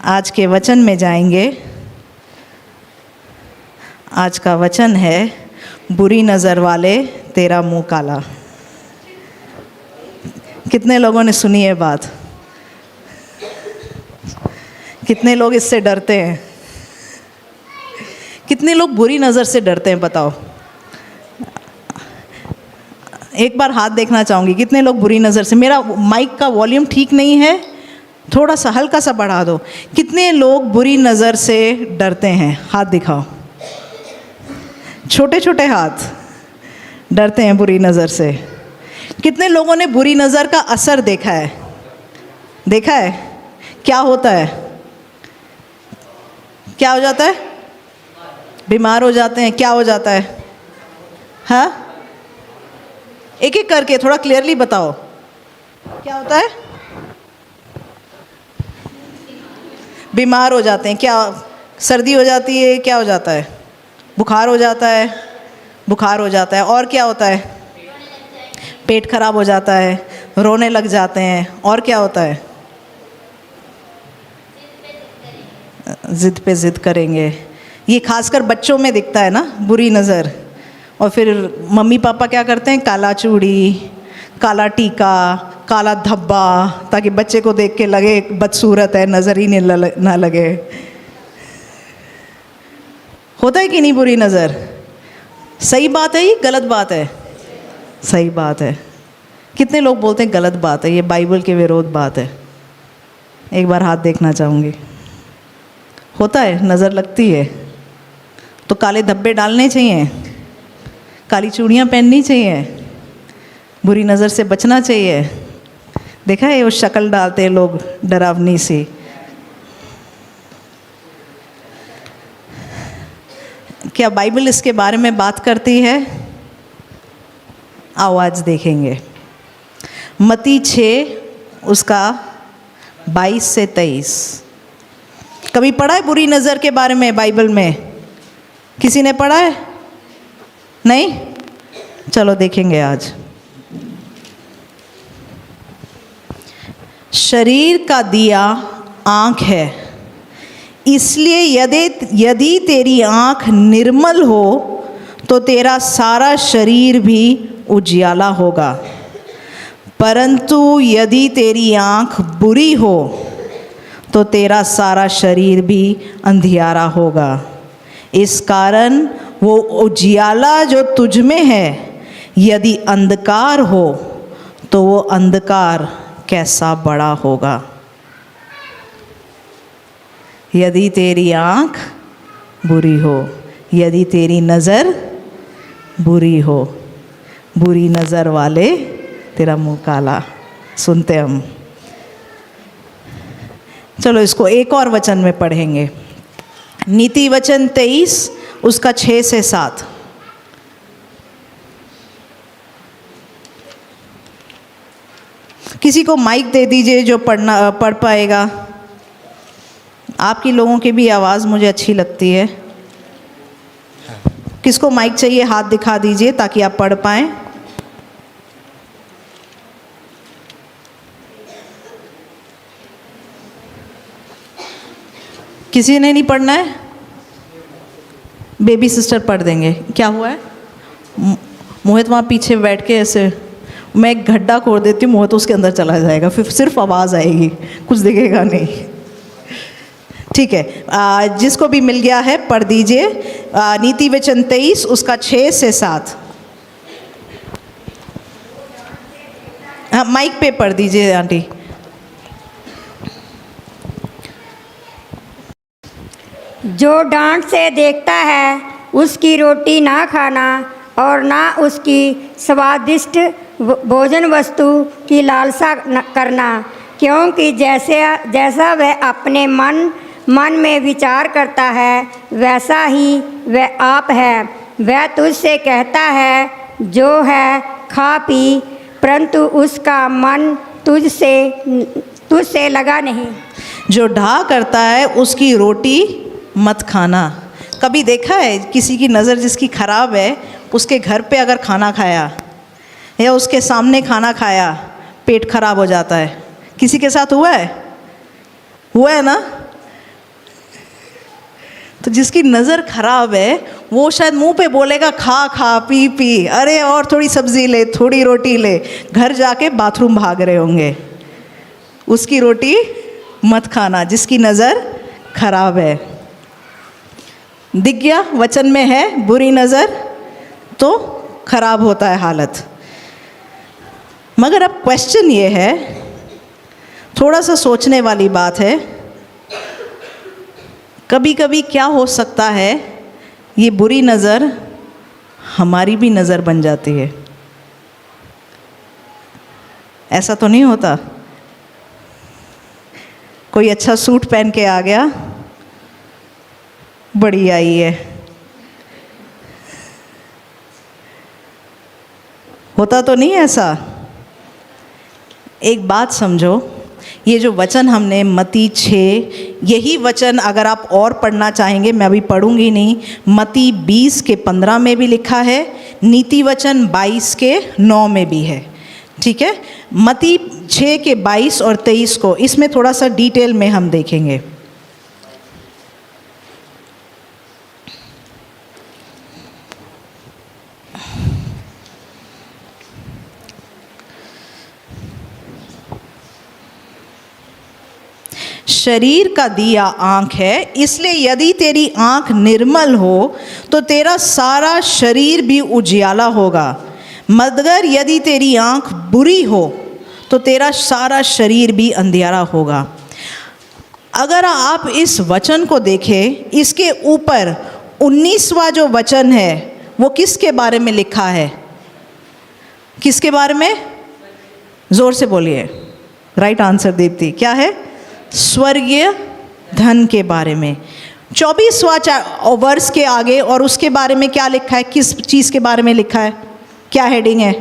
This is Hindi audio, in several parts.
आज के वचन में जाएंगे। आज का वचन है, बुरी नज़र वाले तेरा मुंह काला। कितने लोगों ने सुनी है बात? कितने लोग इससे डरते हैं? कितने लोग बुरी नज़र से डरते हैं बताओ? एक बार हाथ देखना चाहूँगी, कितने लोग बुरी नज़र से। मेरा माइक का वॉल्यूम ठीक नहीं है, थोड़ा सा हल्का सा बढ़ा दो। कितने लोग बुरी नज़र से डरते हैं? हाथ दिखाओ, छोटे छोटे हाथ। डरते हैं बुरी नज़र से। कितने लोगों ने बुरी नज़र का असर देखा है? देखा है क्या होता है? क्या हो जाता है? बीमार हो जाते हैं। क्या हो जाता है? हाँ, एक एक करके थोड़ा क्लियरली बताओ, क्या होता है? बीमार हो जाते हैं। क्या? सर्दी हो जाती है। क्या हो जाता है? बुखार हो जाता है। बुखार हो जाता है। और क्या होता है? पेट खराब हो जाता है, रोने लग जाते हैं। और क्या होता है? जिद पे जिद करेंगे। ये खासकर बच्चों में दिखता है ना, बुरी नज़र। और फिर मम्मी पापा क्या करते हैं? काला चूड़ी, काला टीका, काला धब्बा, ताकि बच्चे को देख के लगे बदसूरत है, नज़र ही ना लगे। होता है कि नहीं बुरी नज़र? सही बात है, ये गलत बात है? सही बात है। कितने लोग बोलते हैं गलत बात है, ये बाइबल के विरोध बात है? एक बार हाथ देखना चाहूँगी। होता है, नज़र लगती है तो काले धब्बे डालने चाहिए, काली चूड़ियाँ पहननी चाहिए, बुरी नज़र से बचना चाहिए। देखा है वो शक्ल डालते हैं लोग डरावनी सी। क्या बाइबल इसके बारे में बात करती है? आओ आज देखेंगे। मत्ती 6 उसका 22 से 23। कभी पढ़ा है बुरी नज़र के बारे में बाइबल में? किसी ने पढ़ा है? नहीं? चलो देखेंगे आज। शरीर का दिया आँख है, इसलिए यदि तेरी आँख निर्मल हो तो तेरा सारा शरीर भी उजियाला होगा, परंतु यदि तेरी आँख बुरी हो तो तेरा सारा शरीर भी अंधियारा होगा। इस कारण वो उजियाला जो तुझ में है, यदि अंधकार हो तो वो अंधकार कैसा बड़ा होगा। यदि तेरी आँख बुरी हो, यदि तेरी नज़र बुरी हो, बुरी नज़र वाले तेरा मुंह काला। सुनते हम। चलो इसको एक और वचन में पढ़ेंगे। नीति वचन 23 उसका 6 से 7। किसी को माइक दे दीजिए जो पढ़ पाएगा। आपकी लोगों की भी आवाज़ मुझे अच्छी लगती है। किसको माइक चाहिए हाथ दिखा दीजिए ताकि आप पढ़ पाएं। किसी ने नहीं पढ़ना है? बेबी सिस्टर पढ़ देंगे। क्या हुआ है? मोहित वहाँ पीछे बैठ के ऐसे, मैं एक गड्ढा खोद देती हूँ, मोहित उसके अंदर चला जाएगा, फिर सिर्फ आवाज़ आएगी, कुछ दिखेगा नहीं। ठीक है, जिसको भी मिल गया है पढ़ दीजिए। नीति वचन 23 उसका 6 से 7। हाँ, माइक पे पढ़ दीजिए आंटी। जो डांट से देखता है उसकी रोटी ना खाना और ना उसकी स्वादिष्ट भोजन वस्तु की लालसा करना, क्योंकि जैसा वह अपने मन में विचार करता है वैसा ही वह आप है। वह तुझसे कहता है जो है खा पी, परंतु उसका मन तुझसे लगा नहीं। जो ढा करता है उसकी रोटी मत खाना। कभी देखा है किसी की नज़र जिसकी ख़राब है, उसके घर पे अगर खाना खाया या उसके सामने खाना खाया, पेट खराब हो जाता है? किसी के साथ हुआ है? हुआ है ना? तो जिसकी नज़र खराब है वो शायद मुंह पे बोलेगा खा खा पी पी, अरे और थोड़ी सब्जी ले, थोड़ी रोटी ले, घर जाके बाथरूम भाग रहे होंगे। उसकी रोटी मत खाना जिसकी नज़र खराब है। दिख गया, वचन में है बुरी नज़र तो खराब होता है हालत। मगर अब क्वेश्चन ये है, थोड़ा सा सोचने वाली बात है, कभी कभी क्या हो सकता है ये बुरी नज़र हमारी भी नज़र बन जाती है। ऐसा तो नहीं होता? कोई अच्छा सूट पहन के आ गया, बड़ी आई है, होता तो नहीं ऐसा? एक बात समझो, ये जो वचन हमने मत्ती 6, यही वचन अगर आप और पढ़ना चाहेंगे, मैं अभी पढ़ूंगी नहीं, मत्ती 20 के 15 में भी लिखा है, नीति वचन 22 के 9 में भी है। ठीक है, मत्ती 6 के 22 और 23 को इसमें थोड़ा सा डिटेल में हम देखेंगे। शरीर का दिया आँख है, इसलिए यदि तेरी आँख निर्मल हो तो तेरा सारा शरीर भी उजियाला होगा, मगर यदि तेरी आँख बुरी हो तो तेरा सारा शरीर भी अंधियारा होगा। अगर आप इस वचन को देखें, इसके ऊपर 19वां जो वचन है वो किसके बारे में लिखा है? किसके बारे में? जोर से बोलिए। राइट आंसर दीप्ति, क्या है? स्वर्गीय धन के बारे में। 24वां वर्ष के आगे और उसके बारे में क्या लिखा है? किस चीज़ के बारे में लिखा है? क्या हेडिंग है?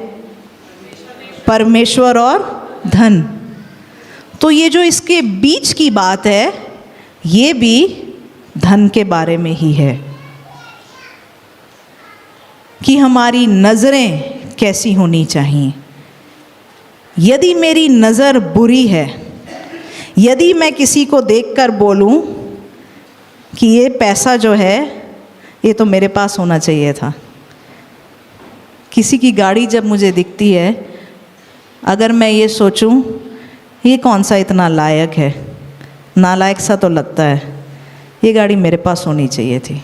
परमेश्वर और धन। तो ये जो इसके बीच की बात है ये भी धन के बारे में ही है कि हमारी नज़रें कैसी होनी चाहिए। यदि मेरी नज़र बुरी है, यदि मैं किसी को देखकर बोलूं कि ये पैसा जो है ये तो मेरे पास होना चाहिए था, किसी की गाड़ी जब मुझे दिखती है अगर मैं ये सोचूं ये कौन सा इतना लायक है, नालायक सा तो लगता है, ये गाड़ी मेरे पास होनी चाहिए थी।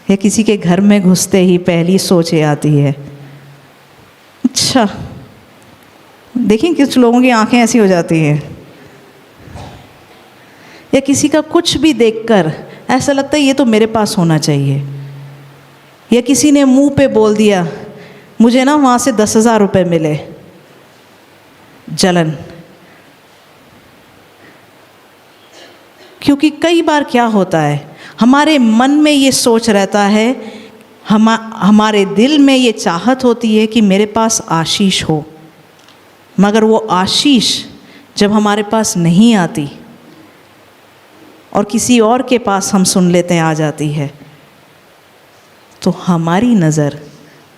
या किसी के घर में घुसते ही पहली सोच ये आती है, अच्छा, देखिए कुछ लोगों की आंखें ऐसी हो जाती हैं। या किसी का कुछ भी देखकर ऐसा लगता है ये तो मेरे पास होना चाहिए। या किसी ने मुंह पे बोल दिया मुझे ना वहाँ से 10,000 रुपये मिले, जलन। क्योंकि कई बार क्या होता है हमारे मन में ये सोच रहता है, हमारे दिल में ये चाहत होती है कि मेरे पास आशीष हो, मगर वो आशीष जब हमारे पास नहीं आती और किसी और के पास हम सुन लेते हैं आ जाती है, तो हमारी नज़र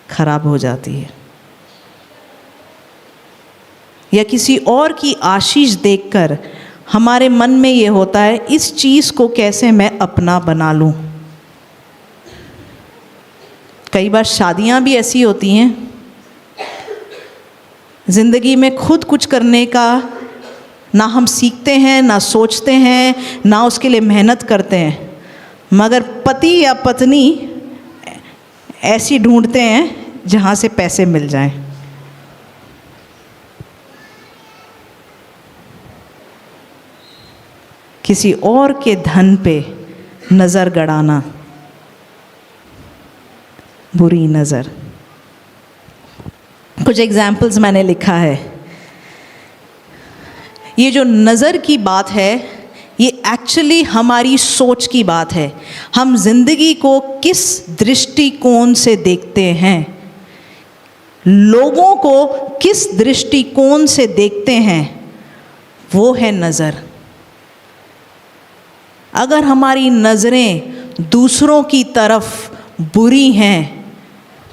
खराब हो जाती है। या किसी और की आशीष देखकर हमारे मन में ये होता है इस चीज़ को कैसे मैं अपना बना लूं। कई बार शादियां भी ऐसी होती हैं, ज़िंदगी में खुद कुछ करने का ना हम सीखते हैं, ना सोचते हैं, ना उसके लिए मेहनत करते हैं, मगर पति या पत्नी ऐसी ढूंढते हैं जहाँ से पैसे मिल जाएं। किसी और के धन पे नज़र गड़ाना बुरी नज़र। कुछ एग्जाम्पल्स मैंने लिखा है। ये जो नज़र की बात है ये एक्चुअली हमारी सोच की बात है। हम जिंदगी को किस दृष्टिकोण से देखते हैं, लोगों को किस दृष्टिकोण से देखते हैं, वो है नज़र। अगर हमारी नज़रें दूसरों की तरफ बुरी हैं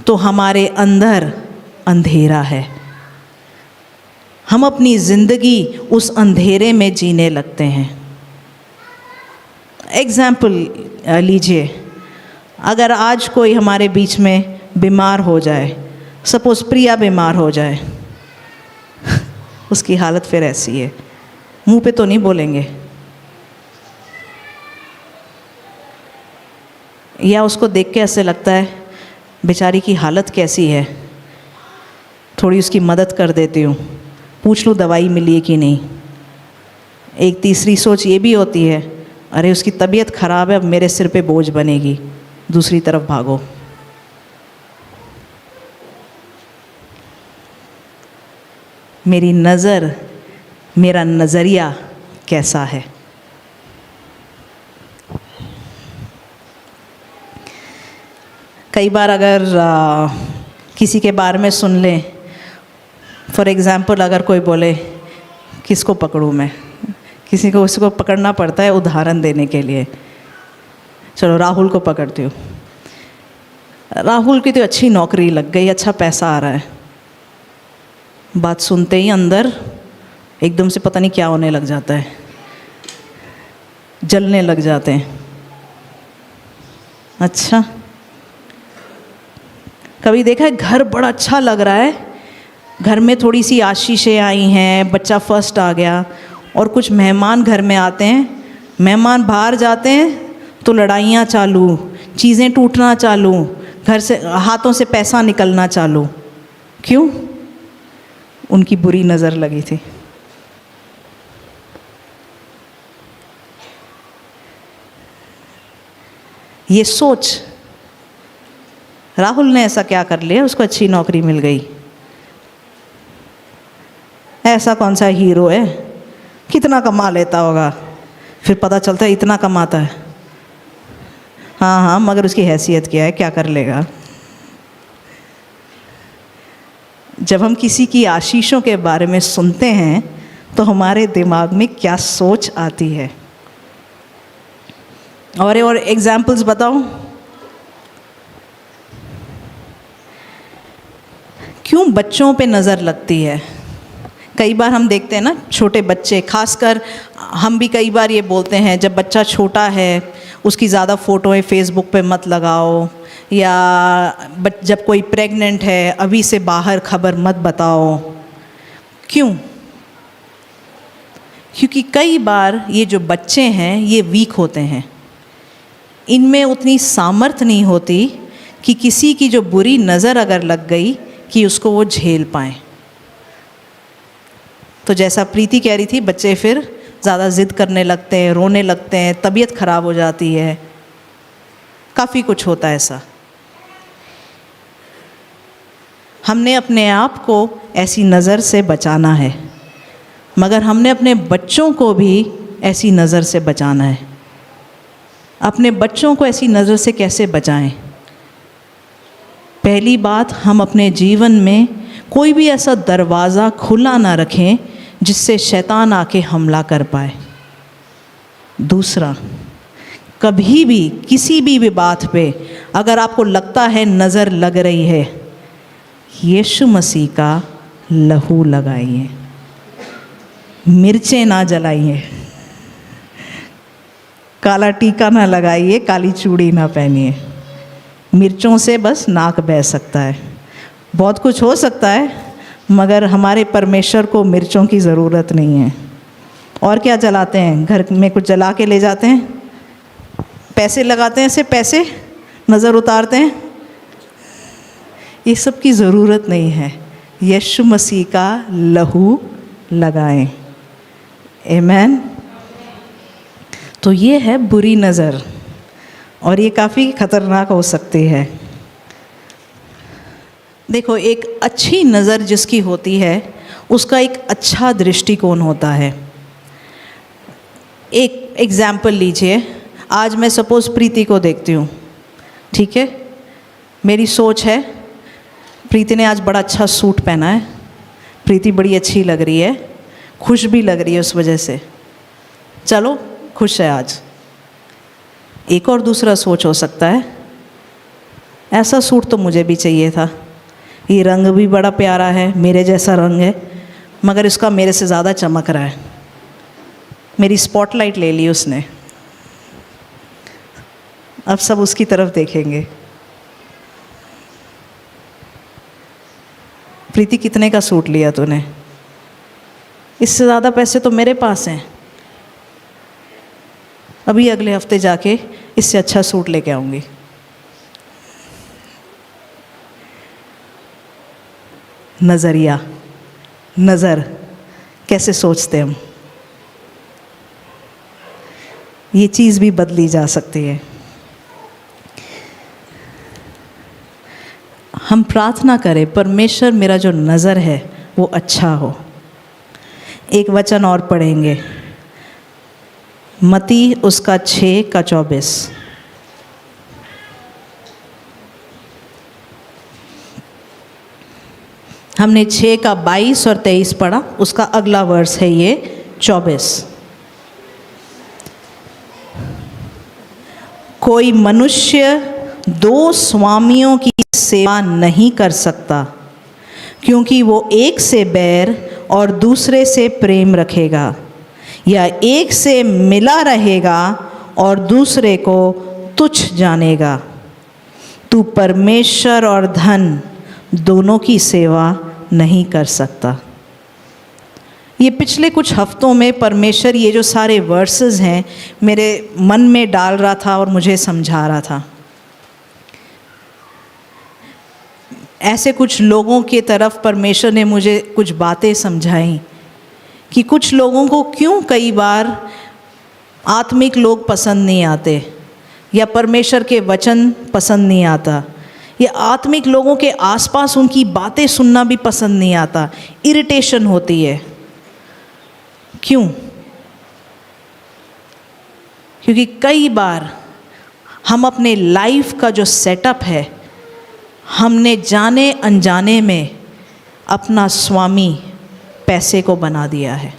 तो हमारे अंदर अंधेरा है, हम अपनी ज़िंदगी उस अंधेरे में जीने लगते हैं। एग्जाम्पल लीजिए, अगर आज कोई हमारे बीच में बीमार हो जाए, सपोज़ प्रिया बीमार हो जाए, उसकी हालत फिर ऐसी है, मुंह पे तो नहीं बोलेंगे, या उसको देख के ऐसे लगता है बेचारी की हालत कैसी है, थोड़ी उसकी मदद कर देती हूँ, पूछ लूँ दवाई मिली है कि नहीं। एक तीसरी सोच ये भी होती है, अरे उसकी तबीयत ख़राब है, अब मेरे सिर पे बोझ बनेगी, दूसरी तरफ भागो। मेरी नज़र, मेरा नज़रिया कैसा है। कई बार अगर किसी के बारे में सुन लें, फॉर एग्ज़ाम्पल अगर कोई बोले किसको पकड़ूं मैं, किसी को उसको पकड़ना पड़ता है उदाहरण देने के लिए। चलो राहुल को पकड़ती हूँ। राहुल की तो अच्छी नौकरी लग गई, अच्छा पैसा आ रहा है। बात सुनते ही अंदर एकदम से पता नहीं क्या होने लग जाता है, जलने लग जाते हैं। अच्छा, कभी देखा है घर बड़ा अच्छा लग रहा है, घर में थोड़ी सी आशीषें आई हैं, बच्चा फर्स्ट आ गया, और कुछ मेहमान घर में आते हैं, मेहमान बाहर जाते हैं तो लड़ाइयाँ चालू, चीज़ें टूटना चालू, घर से हाथों से पैसा निकलना चालू। क्यों? उनकी बुरी नज़र लगी थी। ये सोच, राहुल ने ऐसा क्या कर लिया, उसको अच्छी नौकरी मिल गई, ऐसा कौन सा हीरो है, कितना कमा लेता होगा, फिर पता चलता है इतना कमाता है। हाँ हाँ, मगर उसकी हैसियत क्या है, क्या कर लेगा। जब हम किसी की आशीषों के बारे में सुनते हैं तो हमारे दिमाग में क्या सोच आती है। और एग्जाम्पल्स बताओ। क्यों बच्चों पे नज़र लगती है? कई बार हम देखते हैं ना, छोटे बच्चे, खासकर हम भी कई बार ये बोलते हैं, जब बच्चा छोटा है उसकी ज़्यादा फ़ोटोएं फेसबुक पे मत लगाओ, या जब कोई प्रेग्नेंट है अभी से बाहर खबर मत बताओ। क्यों? क्योंकि कई बार ये जो बच्चे हैं ये वीक होते हैं, इनमें उतनी सामर्थ्य नहीं होती कि किसी की जो बुरी नज़र अगर लग गई कि उसको वो झेल पाएँ। तो जैसा प्रीति कह रही थी, बच्चे फिर ज़्यादा ज़िद करने लगते हैं, रोने लगते हैं, तबीयत ख़राब हो जाती है, काफ़ी कुछ होता है ऐसा। हमने अपने आप को ऐसी नज़र से बचाना है, मगर हमने अपने बच्चों को भी ऐसी नज़र से बचाना है। अपने बच्चों को ऐसी नज़र से कैसे बचाएं? पहली बात, हम अपने जीवन में कोई भी ऐसा दरवाज़ा खुला ना रखें जिससे शैतान आके हमला कर पाए। दूसरा, कभी भी किसी भी बात पे अगर आपको लगता है नज़र लग रही है, यीशु मसीह का लहू लगाइए, मिर्चें ना जलाइए, काला टीका ना लगाइए, काली चूड़ी ना पहनिए। मिर्चों से बस नाक बह सकता है, बहुत कुछ हो सकता है, मगर हमारे परमेश्वर को मिर्चों की ज़रूरत नहीं है। और क्या जलाते हैं? घर में कुछ जला के ले जाते हैं, पैसे लगाते हैं, ऐसे पैसे नज़र उतारते हैं, ये सब की ज़रूरत नहीं है। यीशु मसीह का लहू लगाएं। आमीन। तो ये है बुरी नज़र, और ये काफ़ी ख़तरनाक हो सकती है। देखो, एक अच्छी नज़र जिसकी होती है उसका एक अच्छा दृष्टिकोण होता है। एक एग्ज़ाम्पल लीजिए, आज मैं सपोज़ प्रीति को देखती हूँ, ठीक है, मेरी सोच है प्रीति ने आज बड़ा अच्छा सूट पहना है, प्रीति बड़ी अच्छी लग रही है, खुश भी लग रही है उस वजह से, चलो खुश है आज। एक और दूसरा सोच हो सकता है, ऐसा सूट तो मुझे भी चाहिए था, ये रंग भी बड़ा प्यारा है, मेरे जैसा रंग है, मगर इसका मेरे से ज़्यादा चमक रहा है, मेरी स्पॉटलाइट ले ली उसने। अब सब उसकी तरफ देखेंगे। प्रीति, कितने का सूट लिया तूने? इससे ज़्यादा पैसे तो मेरे पास हैं, अभी अगले हफ्ते जाके इससे अच्छा सूट लेके आऊँगी। नज़रिया, नज़र, कैसे सोचते हम, ये चीज़ भी बदली जा सकती है। हम प्रार्थना करें, परमेश्वर मेरा जो नज़र है वो अच्छा हो। एक वचन और पढ़ेंगे, मत्ती उसका 6:24। हमने 6:22 और 23 पढ़ा, उसका अगला वर्स है ये 24। कोई मनुष्य 2 स्वामियों की सेवा नहीं कर सकता, क्योंकि वो एक से बैर और दूसरे से प्रेम रखेगा, या एक से मिला रहेगा और दूसरे को तुच्छ जानेगा। तू परमेश्वर और धन दोनों की सेवा नहीं कर सकता। ये पिछले कुछ हफ्तों में परमेश्वर ये जो सारे वर्सेस हैं मेरे मन में डाल रहा था और मुझे समझा रहा था। ऐसे कुछ लोगों के तरफ परमेश्वर ने मुझे कुछ बातें समझाई कि कुछ लोगों को क्यों कई बार आत्मिक लोग पसंद नहीं आते, या परमेश्वर के वचन पसंद नहीं आता, या आत्मिक लोगों के आसपास उनकी बातें सुनना भी पसंद नहीं आता, इरिटेशन होती है। क्यों? क्योंकि कई बार हम अपने लाइफ का जो सेटअप है, हमने जाने अनजाने में अपना स्वामी पैसे को बना दिया है।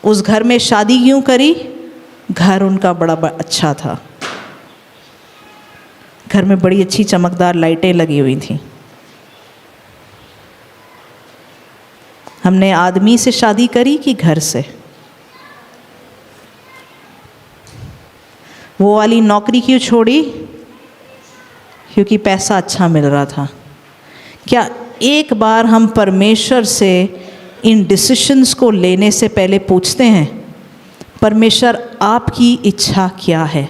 उस घर में शादी क्यों करी? घर उनका बड़ा अच्छा था, घर में बड़ी अच्छी चमकदार लाइटें लगी हुई थी। हमने आदमी से शादी करी कि घर से? वो वाली नौकरी क्यों छोड़ी? क्योंकि पैसा अच्छा मिल रहा था। क्या एक बार हम परमेश्वर से इन डिसीशंस को लेने से पहले पूछते हैं, परमेश्वर आपकी इच्छा क्या है?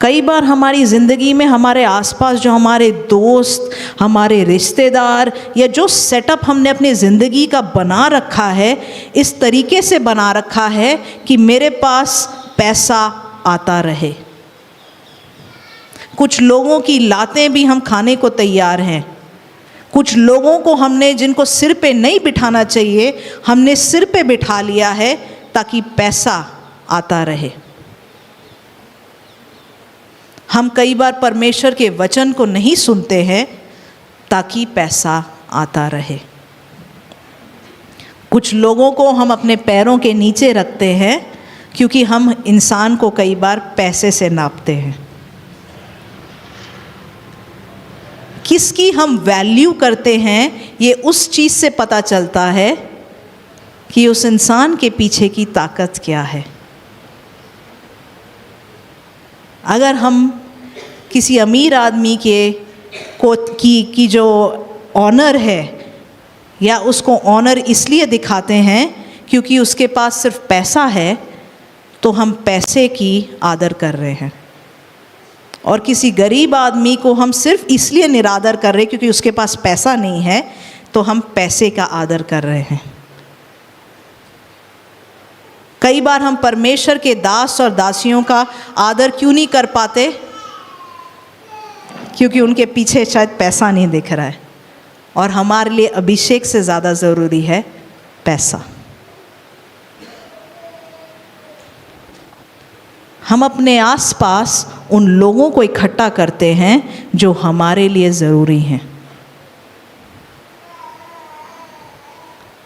कई बार हमारी ज़िंदगी में हमारे आसपास जो हमारे दोस्त, हमारे रिश्तेदार, या जो सेटअप हमने अपनी ज़िंदगी का बना रखा है, इस तरीके से बना रखा है कि मेरे पास पैसा आता रहे। कुछ लोगों की लातें भी हम खाने को तैयार हैं। कुछ लोगों को हमने, जिनको सिर पे नहीं बिठाना चाहिए, हमने सिर पे बिठा लिया है ताकि पैसा आता रहे। हम कई बार परमेश्वर के वचन को नहीं सुनते हैं ताकि पैसा आता रहे। कुछ लोगों को हम अपने पैरों के नीचे रखते हैं क्योंकि हम इंसान को कई बार पैसे से नापते हैं। किसकी हम वैल्यू करते हैं, ये उस चीज़ से पता चलता है कि उस इंसान के पीछे की ताकत क्या है। अगर हम किसी अमीर आदमी की जो ऑनर है, या उसको ऑनर इसलिए दिखाते हैं क्योंकि उसके पास सिर्फ पैसा है, तो हम पैसे की आदर कर रहे हैं। और किसी गरीब आदमी को हम सिर्फ इसलिए निरादर कर रहे हैं क्योंकि उसके पास पैसा नहीं है, तो हम पैसे का आदर कर रहे हैं। कई बार हम परमेश्वर के दास और दासियों का आदर क्यों नहीं कर पाते? क्योंकि उनके पीछे शायद पैसा नहीं दिख रहा है, और हमारे लिए अभिषेक से ज़्यादा ज़रूरी है पैसा। हम अपने आसपास उन लोगों को इकट्ठा करते हैं जो हमारे लिए ज़रूरी हैं।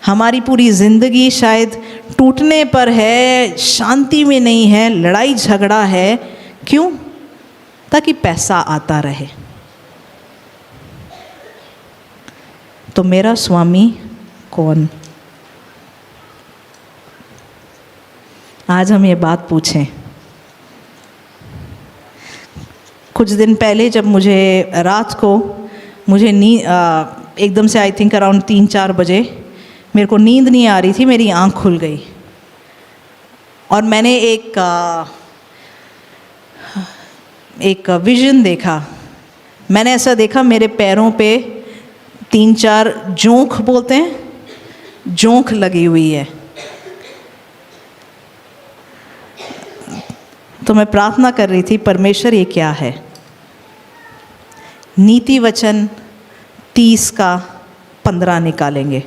हमारी पूरी ज़िंदगी शायद टूटने पर है, शांति में नहीं है, लड़ाई झगड़ा है। क्यों? ताकि पैसा आता रहे। तो मेरा स्वामी कौन? आज हम ये बात पूछें। कुछ दिन पहले जब मुझे रात को मुझे नींद एकदम से आई थिंक अराउंड 3-4 बजे मेरे को नींद नहीं आ रही थी, मेरी आँख खुल गई और मैंने एक विज़न देखा। मैंने ऐसा देखा मेरे पैरों पे 3-4 जोंक बोलते हैं, जोंक लगी हुई है। तो मैं प्रार्थना कर रही थी, परमेश्वर ये क्या है। नीति वचन 30 का 15 निकालेंगे।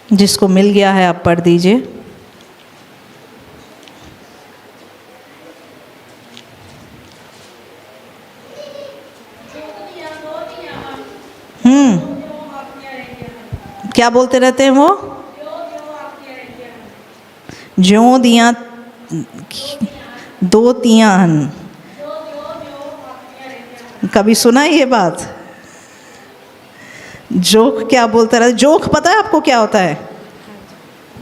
जिसको मिल गया है आप पढ़ दीजिए। क्या बोलते रहते हैं वो? ज्यों दिया दो तियान। कभी सुना है ये बात? जोक क्या बोलता रहता? जोक पता है आपको क्या होता है?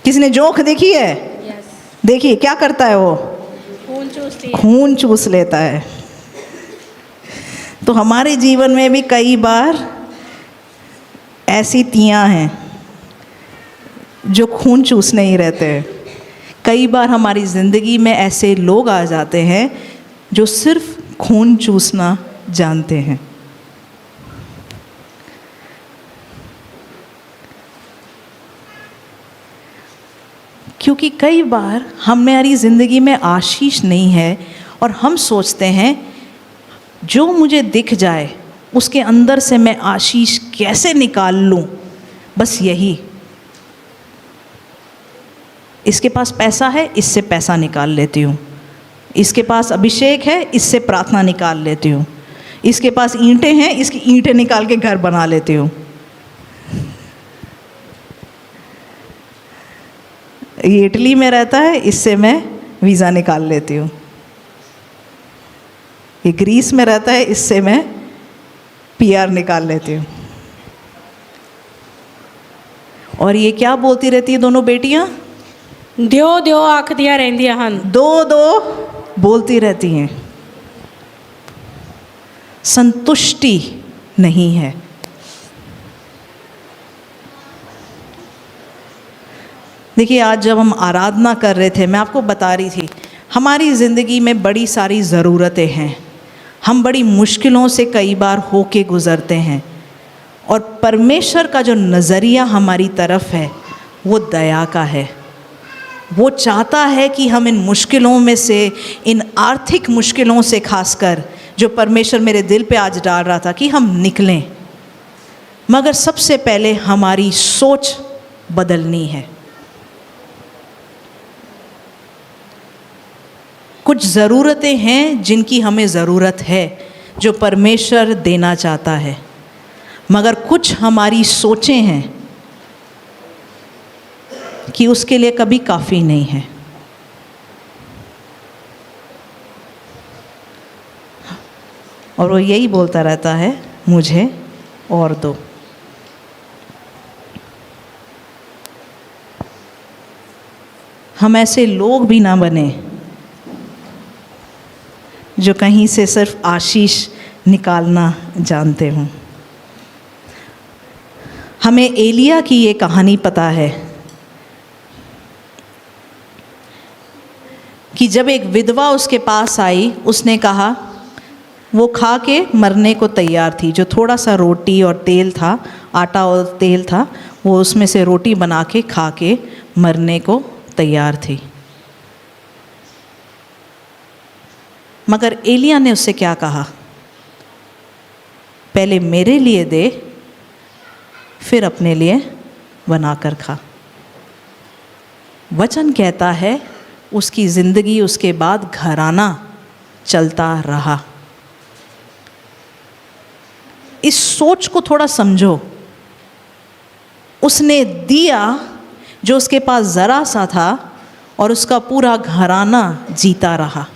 किसी ने जोक देखी है? देखिए क्या करता है वो? खून चूस लेता है। तो हमारे जीवन में भी कई बार ऐसी तियां हैं जो खून चूसने ही रहते हैं। कई बार हमारी ज़िंदगी में ऐसे लोग आ जाते हैं जो सिर्फ खून चूसना जानते हैं। क्योंकि कई बार हमारी ज़िंदगी में आशीष नहीं है और हम सोचते हैं जो मुझे दिख जाए उसके अंदर से मैं आशीष कैसे निकाल लूँ, बस यही। इसके पास पैसा है, इससे पैसा निकाल लेती हूँ। इसके पास अभिषेक है, इससे प्रार्थना निकाल लेती हूँ। इसके पास ईंटें हैं, इसकी ईंटें निकाल के घर बना लेती हूँ। ये इटली में रहता है, इससे मैं वीज़ा निकाल लेती हूँ। ये ग्रीस में रहता है, इससे मैं पीआर निकाल लेती हूँ। और ये क्या बोलती रहती है दोनों बेटियाँ? दियो दियो आखदियां रहंदियां हन। दो दो बोलती रहती हैं। संतुष्टि नहीं है। देखिए आज जब हम आराधना कर रहे थे, मैं आपको बता रही थी हमारी ज़िंदगी में बड़ी सारी ज़रूरतें हैं। हम बड़ी मुश्किलों से कई बार होके गुज़रते हैं और परमेश्वर का जो नज़रिया हमारी तरफ है वो दया का है। वो चाहता है कि हम इन मुश्किलों में से, इन आर्थिक मुश्किलों से खासकर जो परमेश्वर मेरे दिल पे आज डाल रहा था कि हम निकलें। मगर सबसे पहले हमारी सोच बदलनी है। कुछ ज़रूरतें हैं जिनकी हमें ज़रूरत है, जो परमेश्वर देना चाहता है, मगर कुछ हमारी सोचें हैं कि उसके लिए कभी काफ़ी नहीं है। और वो यही बोलता रहता है, मुझे और दो। हम ऐसे लोग भी ना बने जो कहीं से सिर्फ आशीष निकालना जानते हों। हमें एलिया की ये कहानी पता है कि जब एक विधवा उसके पास आई, उसने कहा, वो खा के मरने को तैयार थी। जो थोड़ा सा रोटी और तेल था, आटा और तेल था, वो उसमें से रोटी बना के खा के मरने को तैयार थी। मगर एलिया ने उससे क्या कहा? पहले मेरे लिए दे, फिर अपने लिए बनाकर खा। वचन कहता है उसकी ज़िंदगी उसके बाद घराना चलता रहा। इस सोच को थोड़ा समझो। उसने दिया जो उसके पास ज़रा सा था और उसका पूरा घराना जीता रहा।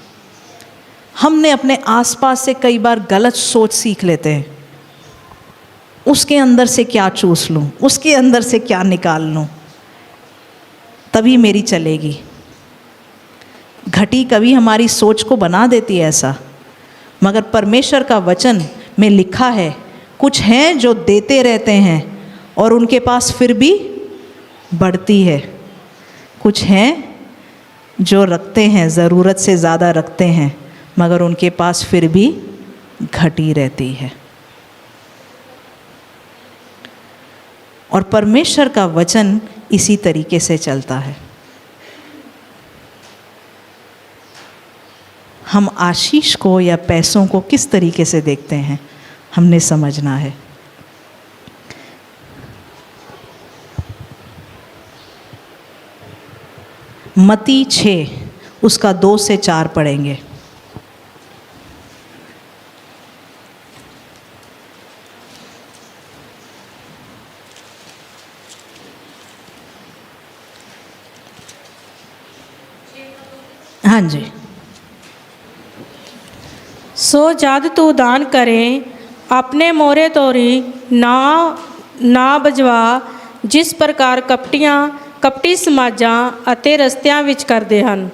हमने अपने आसपास से कई बार गलत सोच सीख लेते हैं, उसके अंदर से क्या चूस लूँ, उसके अंदर से क्या निकाल लूँ, तभी मेरी चलेगी। घटी कभी हमारी सोच को बना देती है ऐसा, मगर परमेश्वर का वचन में लिखा है कुछ हैं जो देते रहते हैं और उनके पास फिर भी बढ़ती है, कुछ हैं जो रखते हैं, ज़रूरत से ज़्यादा रखते हैं, मगर उनके पास फिर भी घटी रहती है। और परमेश्वर का वचन इसी तरीके से चलता है। हम आशीष को या पैसों को किस तरीके से देखते हैं, हमने समझना है। मत्ती 6 उसका 2 से 4 पढ़ेंगे। हाँ जी। सो जद तू दान करें अपने मोरे तोरी ਨਾ ਬਜਵਾ ਜਿਸ ਪ੍ਰਕਾਰ ਕਪਟੀ ਸਮਾਜਾਂ ਅਤੇ ਰਸਤਿਆਂ ਵਿੱਚ ਕਰਦੇ ਹਨ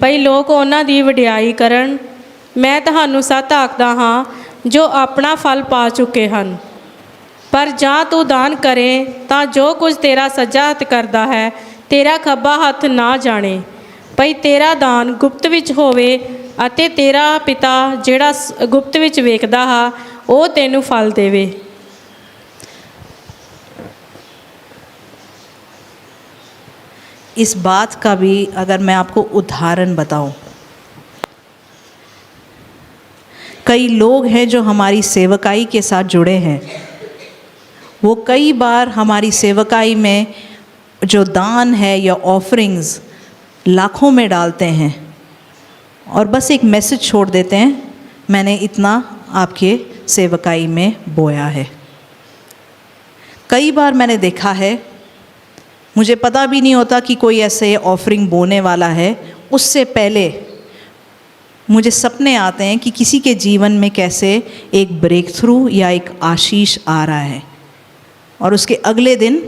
ਭਈ ਲੋਕ ਉਹਨਾਂ ਦੀ ਵਡਿਆਈ ਕਰਨ। ਮੈਂ ਤੁਹਾਨੂੰ ਸੱਚ ਆਖਦਾ ਹਾਂ ਜੋ ਆਪਣਾ ਫਲ ਪਾ ਚੁੱਕੇ ਹਨ। ਪਰ ਜਾਂ ਤੂੰ ਦਾਨ ਕਰੇ ਤਾਂ ਜੋ ਕੁਝ ਤੇਰਾ ਸੱਜਾ ਹੱਥ ਕਰਦਾ ਹੈ ਤੇਰਾ ਖੱਬਾ ਹੱਥ ਨਾ ਜਾਣੇ, ਭਈ ਤੇਰਾ ਦਾਨ ਗੁਪਤ ਵਿੱਚ ਹੋਵੇ ਅਤੇ ਤੇਰਾ ਪਿਤਾ ਜਿਹੜਾ ਗੁਪਤ ਵਿੱਚ ਵੇਖਦਾ ਹੈ ਉਹ ਤੈਨੂੰ ਫਲ ਦੇਵੇ। इस बात का भी अगर मैं आपको उदाहरण बताऊं, कई लोग हैं जो हमारी सेवकाई के साथ जुड़े हैं, वो कई बार हमारी सेवकाई में जो दान है या ऑफरिंग्स लाखों में डालते हैं और बस एक मैसेज छोड़ देते हैं, मैंने इतना आपके सेवकाई में बोया है। कई बार मैंने देखा है, मुझे पता भी नहीं होता कि कोई ऐसे ऑफरिंग बोने वाला है, उससे पहले मुझे सपने आते हैं कि किसी के जीवन में कैसे एक ब्रेक थ्रू या एक आशीष आ रहा है और उसके अगले दिन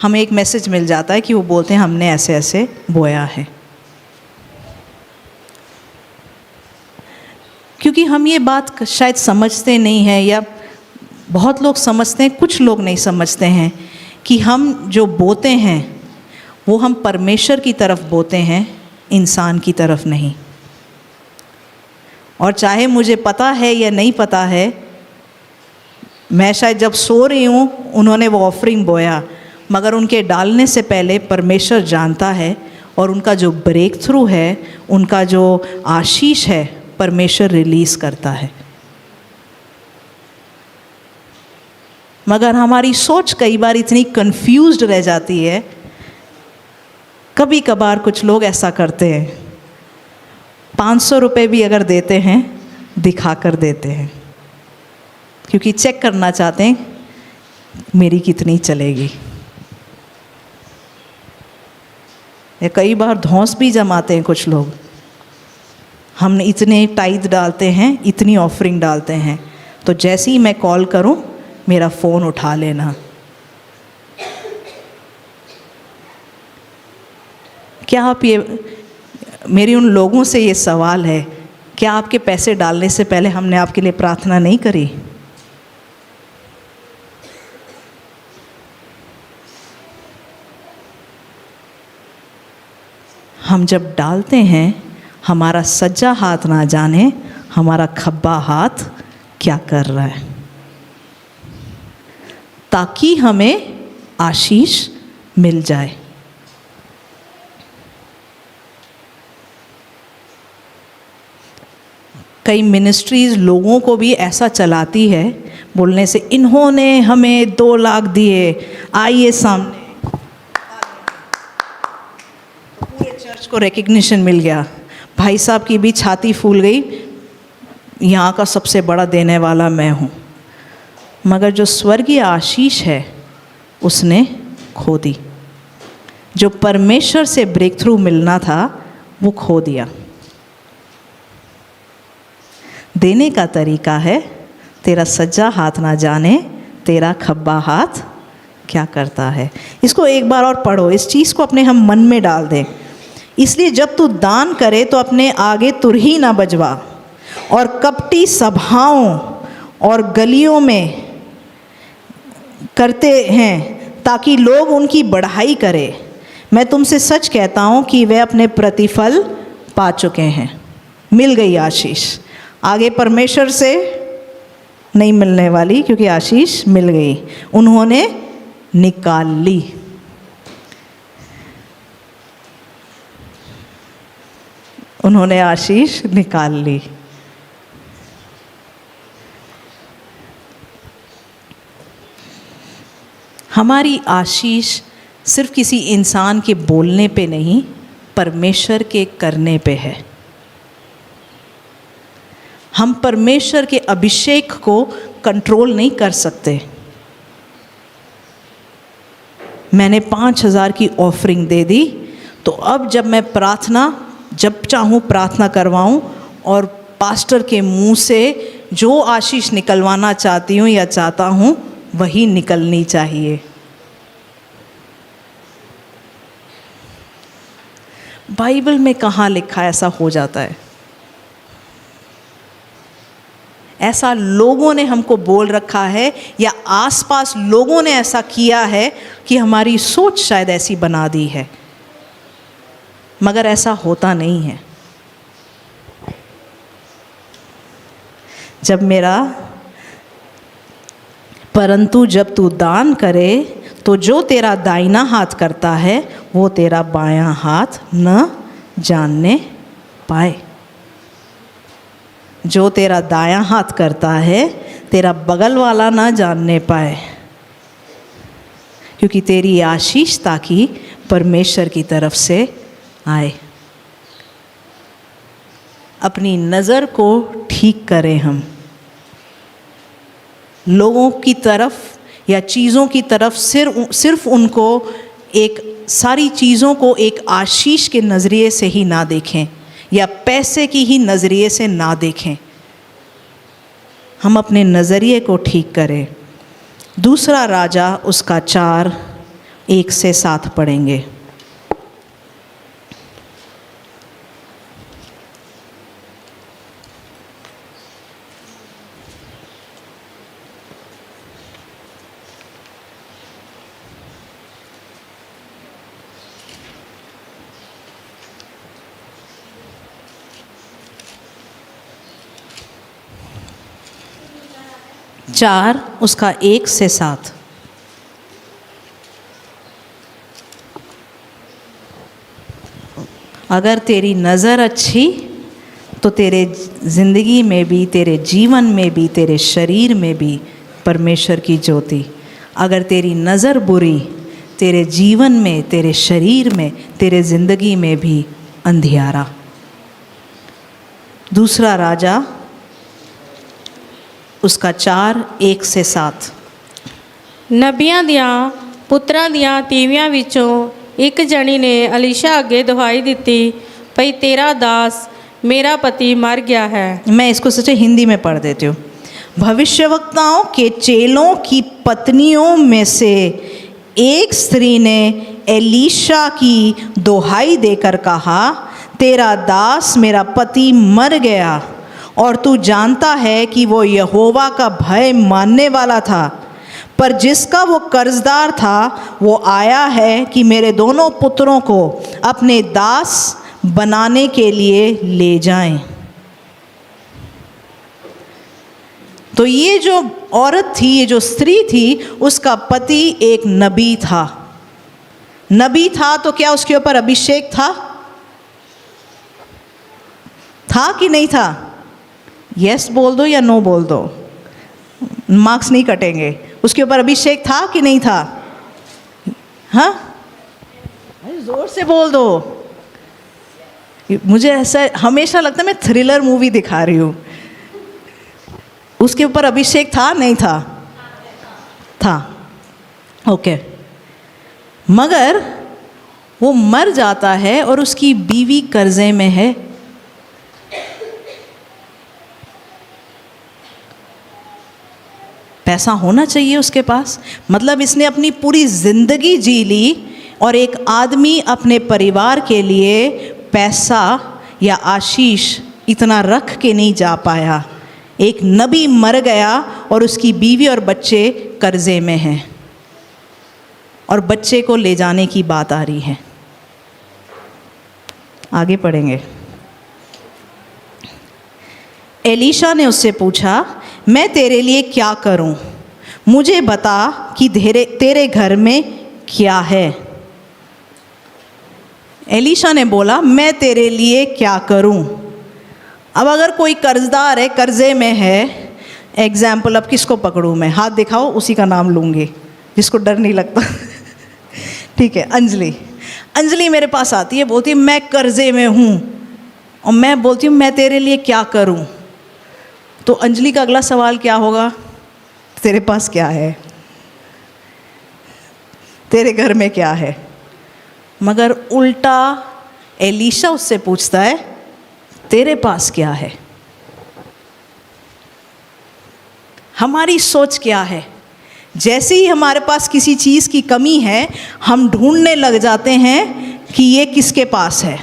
हमें एक मैसेज मिल जाता है कि वो बोलते हैं हमने ऐसे ऐसे बोया है। क्योंकि हम ये बात शायद समझते नहीं हैं, या बहुत लोग समझते हैं, कुछ लोग नहीं समझते हैं कि हम जो बोते हैं वो हम परमेश्वर की तरफ बोते हैं, इंसान की तरफ नहीं। और चाहे मुझे पता है या नहीं पता है, मैं शायद जब सो रही हूँ उन्होंने वो ऑफरिंग बोया, मगर उनके डालने से पहले परमेश्वर जानता है और उनका जो ब्रेक थ्रू है, उनका जो आशीष है, परमेश्वर रिलीज़ करता है। मगर हमारी सोच कई बार इतनी कंफ्यूज्ड रह जाती है। कभी कभार कुछ लोग ऐसा करते हैं, 500 रुपये भी अगर देते हैं दिखा कर देते हैं, क्योंकि चेक करना चाहते हैं मेरी कितनी चलेगी। या कई बार धौंस भी जमाते हैं कुछ लोग, हमने इतने टाइद डालते हैं, इतनी ऑफरिंग डालते हैं, तो जैसे ही मैं कॉल करूं मेरा फ़ोन उठा लेना। क्या आप ये, मेरी उन लोगों से ये सवाल है, क्या आपके पैसे डालने से पहले हमने आपके लिए प्रार्थना नहीं करी? हम जब डालते हैं हमारा सज्जा हाथ ना जाने हमारा खब्बा हाथ क्या कर रहा है, ताकि हमें आशीष मिल जाए। कई मिनिस्ट्रीज़ लोगों को भी ऐसा चलाती है बोलने से, इन्होंने हमें 2 लाख दिए, आइए सामने, पूरे चर्च को रिकग्निशन मिल गया, भाई साहब की भी छाती फूल गई, यहाँ का सबसे बड़ा देने वाला मैं हूँ। मगर जो स्वर्गीय आशीष है उसने खो दी, जो परमेश्वर से ब्रेक थ्रू मिलना था वो खो दिया। देने का तरीका है, तेरा सज्जा हाथ ना जाने तेरा खब्बा हाथ क्या करता है। इसको एक बार और पढ़ो, इस चीज़ को अपने हम मन में डाल दें। इसलिए जब तू दान करे तो अपने आगे तुरही ना बजवा, और कपटी सभाओं और गलियों में करते हैं ताकि लोग उनकी बढ़ाई करें। मैं तुमसे सच कहता हूँ कि वे अपने प्रतिफल पा चुके हैं। मिल गई आशीष, आगे परमेश्वर से नहीं मिलने वाली, क्योंकि आशीष मिल गई, उन्होंने निकाल ली। उन्होंने आशीष निकाल ली। हमारी आशीष सिर्फ किसी इंसान के बोलने पे नहीं, परमेश्वर के करने पे है। हम परमेश्वर के अभिषेक को कंट्रोल नहीं कर सकते। मैंने 5,000 की ऑफरिंग दे दी, तो अब जब मैं प्रार्थना, जब चाहूँ प्रार्थना करवाऊँ, और पास्टर के मुंह से जो आशीष निकलवाना चाहती हूँ या चाहता हूँ वही निकलनी चाहिए। बाइबल में कहाँ लिखा ऐसा हो जाता है? ऐसा लोगों ने हमको बोल रखा है, या आसपास लोगों ने ऐसा किया है कि हमारी सोच शायद ऐसी बना दी है, मगर ऐसा होता नहीं है। परंतु जब तू दान करे तो जो तेरा दाहिना हाथ करता है वो तेरा बायां हाथ न जानने पाए। जो तेरा दायां हाथ करता है तेरा बगल वाला ना जानने पाए, क्योंकि तेरी आशीष ताकि परमेश्वर की तरफ से आए। अपनी नज़र को ठीक करें। हम लोगों की तरफ या चीज़ों की तरफ सिर्फ उनको सारी चीज़ों को एक आशीष के नज़रिए से ही ना देखें, या पैसे की ही नज़रिए से ना देखें। हम अपने नज़रिए को ठीक करें। दूसरा राजा उसका 4:1-7 पढ़ेंगे। चार उसका 1-7। अगर तेरी नज़र अच्छी तो तेरे ज़िंदगी में भी, तेरे जीवन में भी, तेरे शरीर में भी परमेश्वर की ज्योति। अगर तेरी नज़र बुरी, तेरे जीवन में, तेरे शरीर में, तेरे ज़िंदगी में भी अंधियारा। दूसरा राजा उसका 4:1-7। ਨਬੀਆਂ ਦੀਆਂ ਪੁੱਤਰਾਂ ਦੀਆਂ ਤੀਵੀਆਂ ਵਿੱਚੋਂ ਇੱਕ ਜਣੀ ਨੇ ਅਲੀਸ਼ਾ ਅੱਗੇ ਦੁਹਾਈ ਦਿੱਤੀ ਭਈ ਤੇਰਾ ਦਾਸ मेरा पति मर गया है। मैं इसको सच्चे हिंदी में पढ़ देती हूँ। भविष्यवक्ताओं के चेलों की पत्नियों में से एक स्त्री ने एलीशा की दोहाई देकर कहा, तेरा दास मेरा पति मर गया और तू जानता है कि वो यहोवा का भय मानने वाला था, पर जिसका वो कर्जदार था वो आया है कि मेरे दोनों पुत्रों को अपने दास बनाने के लिए ले जाएं। तो ये जो औरत थी, ये जो स्त्री थी, उसका पति एक नबी था। नबी था तो क्या उसके ऊपर अभिषेक था? था कि नहीं था? यस बोल दो या नो बोल दो, मार्क्स नहीं कटेंगे। उसके ऊपर अभिषेक था कि नहीं था? हाँ, जोर से बोल दो। मुझे ऐसा हमेशा लगता है मैं थ्रिलर मूवी दिखा रही हूँ। उसके ऊपर अभिषेक था नहीं था? था। ओके। मगर वो मर जाता है और उसकी बीवी कर्जे में है। पैसा होना चाहिए उसके पास। मतलब इसने अपनी पूरी ज़िंदगी जी ली और एक आदमी अपने परिवार के लिए पैसा या आशीष इतना रख के नहीं जा पाया। एक नबी मर गया और उसकी बीवी और बच्चे कर्जे में हैं और बच्चे को ले जाने की बात आ रही है। आगे पढ़ेंगे। एलीशा ने उससे पूछा, मैं तेरे लिए क्या करूं? मुझे बता कि तेरे घर में क्या है। एलीशा ने बोला, मैं तेरे लिए क्या करूं? अब अगर कोई कर्जदार है, कर्जे में है, एग्जाम्पल अब किसको पकड़ूं मैं? हाथ दिखाओ, उसी का नाम लूँगी जिसको डर नहीं लगता। ठीक है, अंजलि मेरे पास आती है, बोलती है मैं कर्जे में हूँ, और मैं बोलती हूँ मैं तेरे लिए क्या करूँ? तो अंजलि का अगला सवाल क्या होगा? तेरे पास क्या है? तेरे घर में क्या है? मगर उल्टा एलीशा उससे पूछता है, तेरे पास क्या है? हमारी सोच क्या है? जैसे ही हमारे पास किसी चीज़ की कमी है, हम ढूंढने लग जाते हैं कि ये किसके पास है।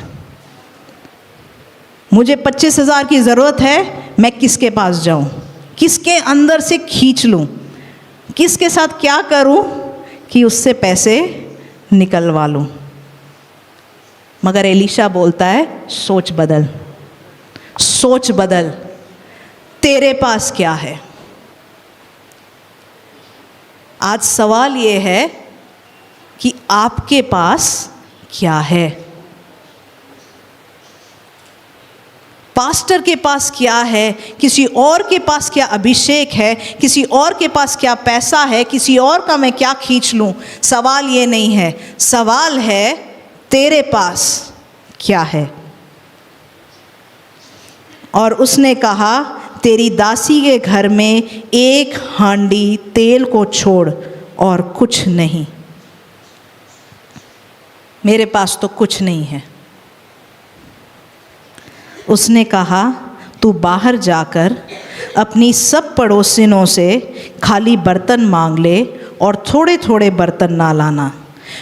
मुझे 25,000 की ज़रूरत है, मैं किसके पास जाऊं? किसके अंदर से खींच लूं? किसके साथ क्या करूं कि उससे पैसे निकलवा लूं? मगर एलीशा बोलता है, सोच बदल, सोच बदल, तेरे पास क्या है? आज सवाल ये है कि आपके पास क्या है? पास्टर के पास क्या है? किसी और के पास क्या अभिषेक है? किसी और के पास क्या पैसा है? किसी और का मैं क्या खींच लूं? सवाल ये नहीं है, सवाल है तेरे पास क्या है? और उसने कहा, तेरी दासी के घर में एक हांडी तेल को छोड़ और कुछ नहीं। मेरे पास तो कुछ नहीं है। उसने कहा, तू बाहर जाकर अपनी सब पड़ोसिनों से खाली बर्तन मांग ले और थोड़े थोड़े बर्तन ना लाना।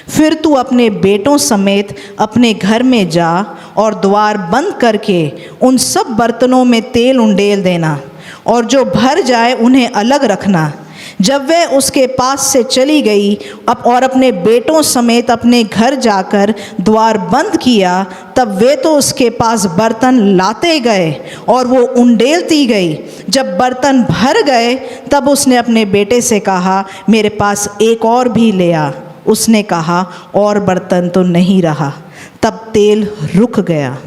फिर तू अपने बेटों समेत अपने घर में जा और द्वार बंद करके उन सब बर्तनों में तेल उंडेल देना, और जो भर जाए उन्हें अलग रखना। जब वह उसके पास से चली गई और अपने बेटों समेत अपने घर जाकर द्वार बंद किया, तब वे तो उसके पास बर्तन लाते गए और वो उंडेलती गई। जब बर्तन भर गए तब उसने अपने बेटे से कहा, मेरे पास एक और भी ले आ। उसने कहा, और बर्तन तो नहीं रहा। तब तेल रुक गया।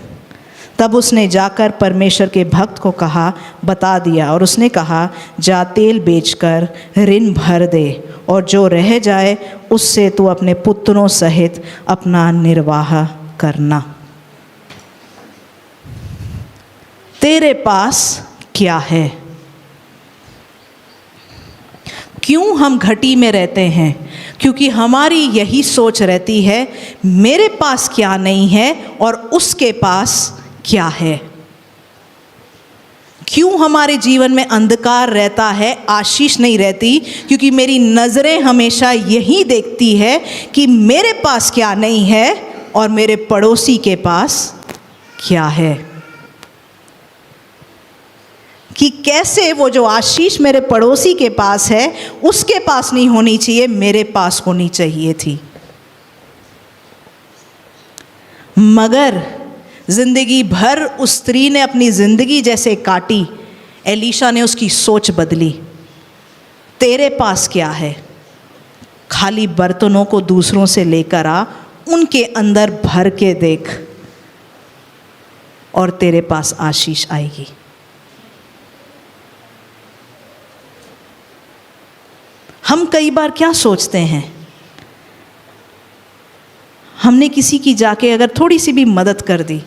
तब उसने जाकर परमेश्वर के भक्त को कहा, बता दिया, और उसने कहा, जा तेल बेचकर ऋण भर दे, और जो रह जाए उससे तू अपने पुत्रों सहित अपना निर्वाह करना। तेरे पास क्या है? क्यों हम घटी में रहते हैं? क्योंकि हमारी यही सोच रहती है, मेरे पास क्या नहीं है और उसके पास क्या है। क्यों हमारे जीवन में अंधकार रहता है, आशीष नहीं रहती? क्योंकि मेरी नज़रें हमेशा यही देखती है कि मेरे पास क्या नहीं है और मेरे पड़ोसी के पास क्या है। कि कैसे वो जो आशीष मेरे पड़ोसी के पास है उसके पास नहीं होनी चाहिए, मेरे पास होनी चाहिए थी। मगर जिंदगी भर उस स्त्री ने अपनी जिंदगी जैसे काटी, एलीशा ने उसकी सोच बदली। तेरे पास क्या है? खाली बर्तनों को दूसरों से लेकर आ, उनके अंदर भर के देख, और तेरे पास आशीष आएगी। हम कई बार क्या सोचते हैं, हमने किसी की जाके अगर थोड़ी सी भी मदद कर दी,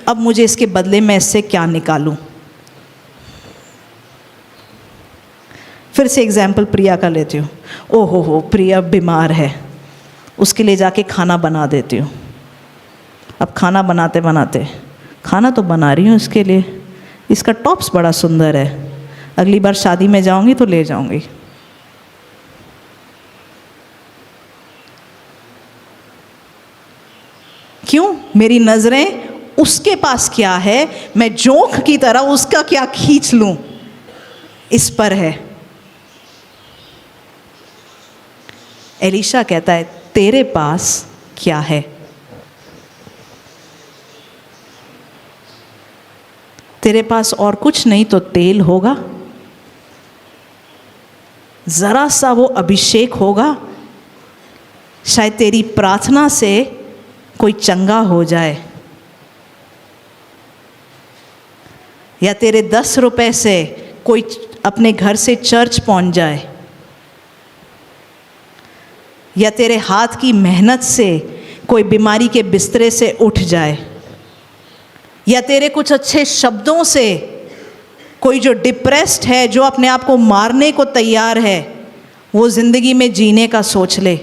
अब मुझे इसके बदले में इससे क्या निकालूं। फिर से एग्जाम्पल प्रिया का लेती हूँ। ओहो हो, प्रिया बीमार है, उसके लिए जाके खाना बना देती हूँ। अब खाना बनाते बनाते, खाना तो बना रही हूँ इसके लिए, इसका टॉप्स बड़ा सुंदर है, अगली बार शादी में जाऊँगी तो ले जाऊँगी, क्यों? मेरी नज़रें उसके पास क्या है, मैं जोंक की तरह उसका क्या खींच लूं, इस पर है। एलीशा कहता है तेरे पास क्या है? तेरे पास और कुछ नहीं तो तेल होगा, जरा सा वो अभिषेक होगा, शायद तेरी प्रार्थना से कोई चंगा हो जाए, या तेरे 10 रुपए से कोई अपने घर से चर्च पहुंच जाए, या तेरे हाथ की मेहनत से कोई बीमारी के बिस्तरे से उठ जाए, या तेरे कुछ अच्छे शब्दों से कोई जो डिप्रेस्ड है, जो अपने आप को मारने को तैयार है, वो जिंदगी में जीने का सोच ले।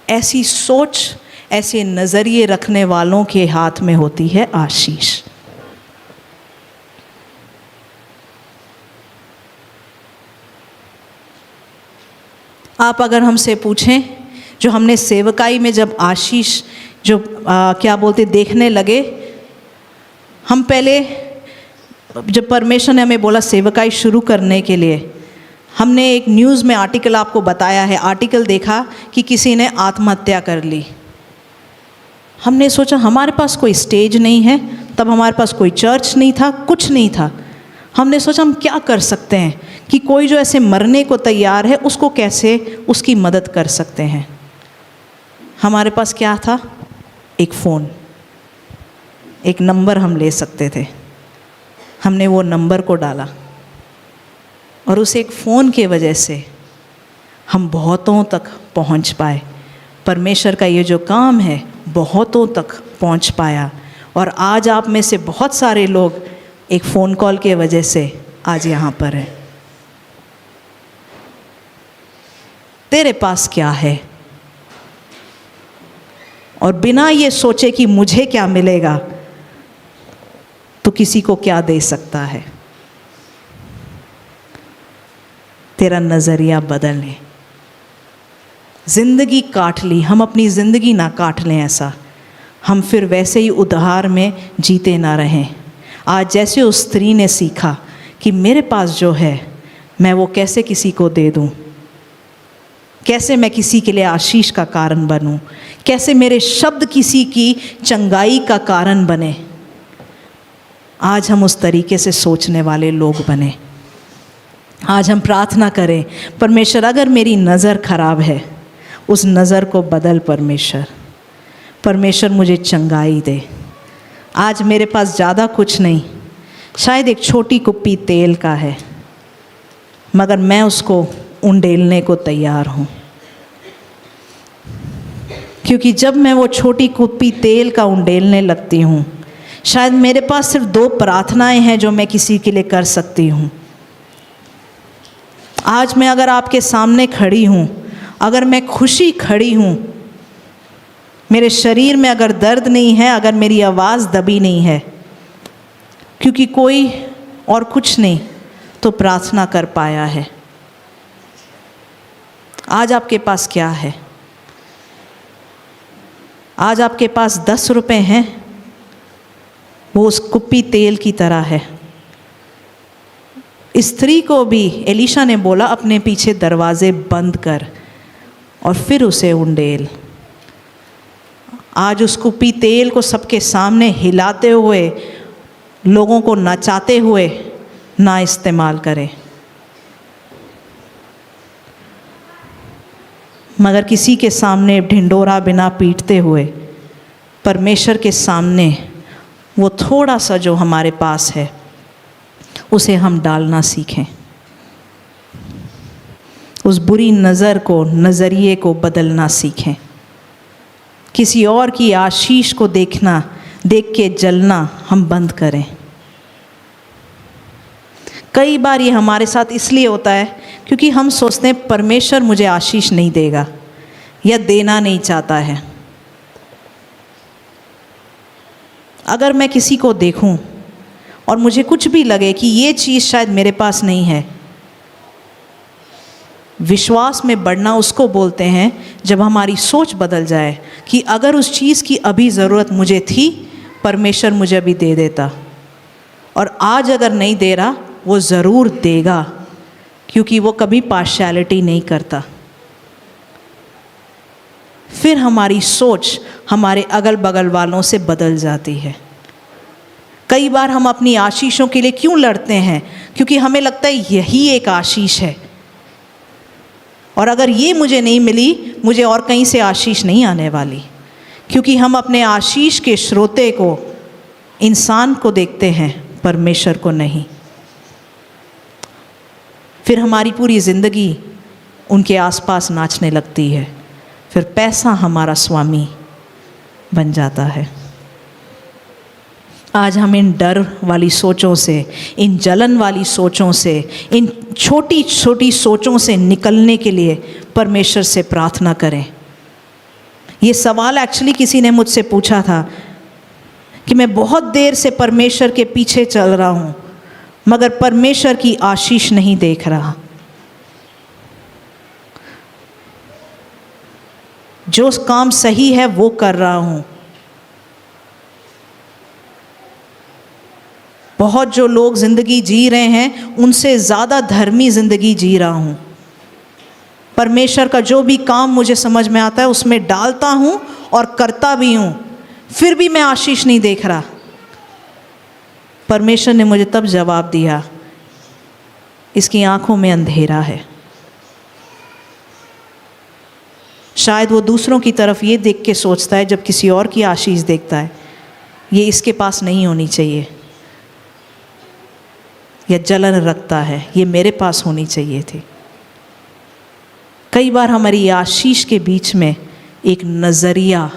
ऐसी सोच, ऐसे नजरिए रखने वालों के हाथ में होती है आशीष। आप अगर हमसे पूछें, जो हमने सेवकाई में जब आशीष जो क्या बोलते देखने लगे, हम पहले जब परमेश्वर ने हमें बोला सेवकाई शुरू करने के लिए, हमने एक न्यूज़ में आर्टिकल आपको बताया है, आर्टिकल देखा कि किसी ने आत्महत्या कर ली। हमने सोचा हमारे पास कोई स्टेज नहीं है, तब हमारे पास कोई चर्च नहीं था, कुछ नहीं था। हमने सोचा हम क्या कर सकते हैं कि कोई जो ऐसे मरने को तैयार है उसको कैसे उसकी मदद कर सकते हैं। हमारे पास क्या था? एक फ़ोन, एक नंबर हम ले सकते थे। हमने वो नंबर को डाला और उस एक फ़ोन के वजह से हम बहुतों तक पहुंच पाए। परमेश्वर का ये जो काम है बहुतों तक पहुंच पाया, और आज आप में से बहुत सारे लोग एक फ़ोन कॉल के वजह से आज यहाँ पर हैं। तेरे पास क्या है? और बिना ये सोचे कि मुझे क्या मिलेगा, तो किसी को क्या दे सकता है। तेरा नज़रिया बदल ले। ज़िंदगी काट ली, हम अपनी ज़िंदगी ना काट लें ऐसा, हम फिर वैसे ही उधार में जीते ना रहें। आज जैसे उस स्त्री ने सीखा कि मेरे पास जो है मैं वो कैसे किसी को दे दूं, कैसे मैं किसी के लिए आशीष का कारण बनूं, कैसे मेरे शब्द किसी की चंगाई का कारण बने। आज हम उस तरीके से सोचने वाले लोग बने। आज हम प्रार्थना करें, परमेश्वर अगर मेरी नज़र खराब है उस नज़र को बदल परमेश्वर। परमेश्वर मुझे चंगाई दे। आज मेरे पास ज़्यादा कुछ नहीं, शायद एक छोटी कुप्पी तेल का है, मगर मैं उसको उंडेलने को तैयार हूँ। क्योंकि जब मैं वो छोटी कुप्पी तेल का उंडेलने लगती हूँ, शायद मेरे पास सिर्फ 2 प्रार्थनाएं हैं जो मैं किसी के लिए कर सकती हूँ। आज मैं अगर आपके सामने खड़ी हूँ, अगर मैं खुशी खड़ी हूँ, मेरे शरीर में अगर दर्द नहीं है, अगर मेरी आवाज़ दबी नहीं है, क्योंकि कोई और कुछ नहीं तो प्रार्थना कर पाया है। आज आपके पास क्या है? आज आपके पास 10 रुपए हैं, वो उस कुप्पी तेल की तरह है। स्त्री को भी एलीशा ने बोला अपने पीछे दरवाजे बंद कर और फिर उसे उंडेल। आज उस कुप्पी तेल को सबके सामने हिलाते हुए, लोगों को नचाते हुए ना इस्तेमाल करें, मगर किसी के सामने ढिंडोरा बिना पीटते हुए परमेश्वर के सामने वो थोड़ा सा जो हमारे पास है उसे हम डालना सीखें। उस बुरी नज़र को, नज़रिए को बदलना सीखें। किसी और की आशीष को देख के जलना हम बंद करें। कई बार ये हमारे साथ इसलिए होता है क्योंकि हम सोचते हैं परमेश्वर मुझे आशीष नहीं देगा या देना नहीं चाहता है। अगर मैं किसी को देखूं और मुझे कुछ भी लगे कि ये चीज़ शायद मेरे पास नहीं है, विश्वास में बढ़ना उसको बोलते हैं जब हमारी सोच बदल जाए कि अगर उस चीज़ की अभी ज़रूरत मुझे थी, परमेश्वर मुझे अभी दे देता, और आज अगर नहीं दे रहा वो ज़रूर देगा, क्योंकि वो कभी पार्शियलिटी नहीं करता। फिर हमारी सोच हमारे अगल बगल वालों से बदल जाती है। कई बार हम अपनी आशीषों के लिए क्यों लड़ते हैं? क्योंकि हमें लगता है यही एक आशीष है, और अगर ये मुझे नहीं मिली, मुझे और कहीं से आशीष नहीं आने वाली। क्योंकि हम अपने आशीष के स्रोते को, इंसान को देखते हैं, परमेश्वर को नहीं। फिर हमारी पूरी ज़िंदगी उनके आसपास नाचने लगती है। फिर पैसा हमारा स्वामी बन जाता है। आज हम इन डर वाली सोचों से, इन जलन वाली सोचों से, इन छोटी छोटी सोचों से निकलने के लिए परमेश्वर से प्रार्थना करें। ये सवाल एक्चुअली किसी ने मुझसे पूछा था कि मैं बहुत देर से परमेश्वर के पीछे चल रहा हूँ, मगर परमेश्वर की आशीष नहीं देख रहा। जो काम सही है वो कर रहा हूँ, बहुत जो लोग ज़िंदगी जी रहे हैं उनसे ज़्यादा धर्मी ज़िंदगी जी रहा हूँ। परमेश्वर का जो भी काम मुझे समझ में आता है उसमें डालता हूँ और करता भी हूँ, फिर भी मैं आशीष नहीं देख रहा। परमेश्वर ने मुझे तब जवाब दिया, इसकी आंखों में अंधेरा है। शायद वो दूसरों की तरफ ये देख के सोचता है, जब किसी और की आशीष देखता है, ये इसके पास नहीं होनी चाहिए, या जलन रखता है, ये मेरे पास होनी चाहिए थी। कई बार हमारी आशीष के बीच में एक नज़रिया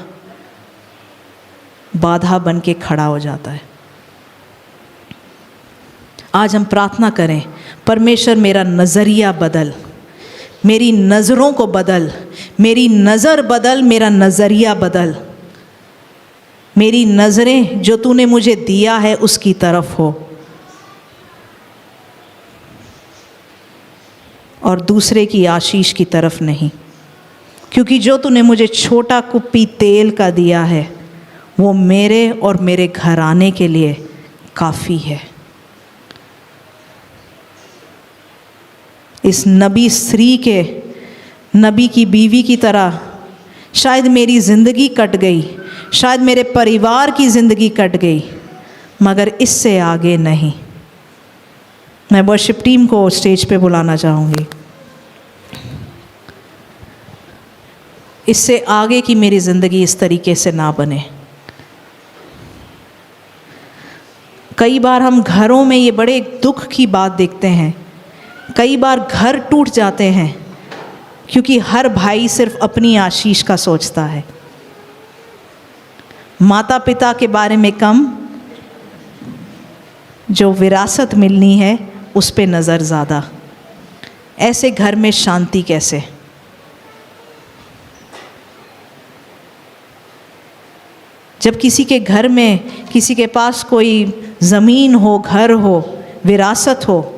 बाधा बन के खड़ा हो जाता है। आज हम प्रार्थना करें, परमेश्वर मेरा नज़रिया बदल, मेरी नज़रों को बदल, मेरी नज़र बदल, मेरा नज़रिया बदल। मेरी नज़रें जो तूने मुझे दिया है उसकी तरफ हो, और दूसरे की आशीष की तरफ नहीं। क्योंकि जो तूने मुझे छोटा कुप्पी तेल का दिया है वो मेरे और मेरे घराने के लिए काफ़ी है। इस नबी स्त्री के, नबी की बीवी की तरह शायद मेरी ज़िंदगी कट गई, शायद मेरे परिवार की ज़िंदगी कट गई, मगर इससे आगे नहीं। मैं वर्शिप टीम को स्टेज पे बुलाना चाहूँगी। इससे आगे की मेरी ज़िंदगी इस तरीके से ना बने। कई बार हम घरों में ये बड़े दुख की बात देखते हैं, कई बार घर टूट जाते हैं क्योंकि हर भाई सिर्फ अपनी आशीष का सोचता है, माता पिता के बारे में कम, जो विरासत मिलनी है उस पे नज़र ज़्यादा। ऐसे घर में शांति कैसे? जब किसी के घर में, किसी के पास कोई ज़मीन हो, घर हो, विरासत हो,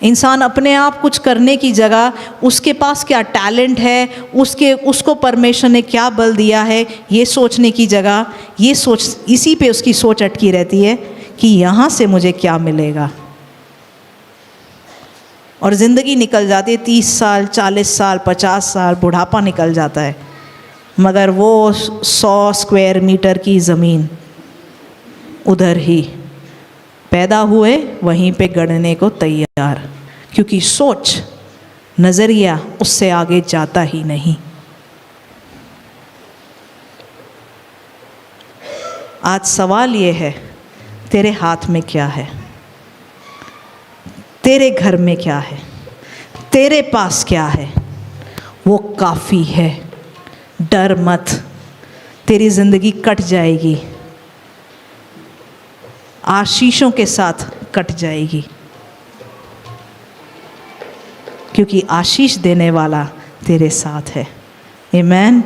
इंसान अपने आप कुछ करने की जगह उसके पास क्या टैलेंट है, उसको परमेश्वर ने क्या बल दिया है, ये सोचने की जगह ये सोच, इसी पे उसकी सोच अटकी रहती है कि यहाँ से मुझे क्या मिलेगा। और ज़िंदगी निकल जाती है, 30 साल, 40 साल, 50 साल, बुढ़ापा निकल जाता है, मगर वो 100 स्क्वायर मीटर की ज़मीन उधर ही पैदा हुए, वहीं पे गड़ने को तैयार, क्योंकि सोच, नज़रिया उससे आगे जाता ही नहीं। आज सवाल ये है, तेरे हाथ में क्या है? तेरे घर में क्या है? तेरे पास क्या है? वो काफ़ी है। डर मत, तेरी ज़िंदगी कट जाएगी, आशीषों के साथ कट जाएगी, क्योंकि आशीष देने वाला तेरे साथ है। आमीन।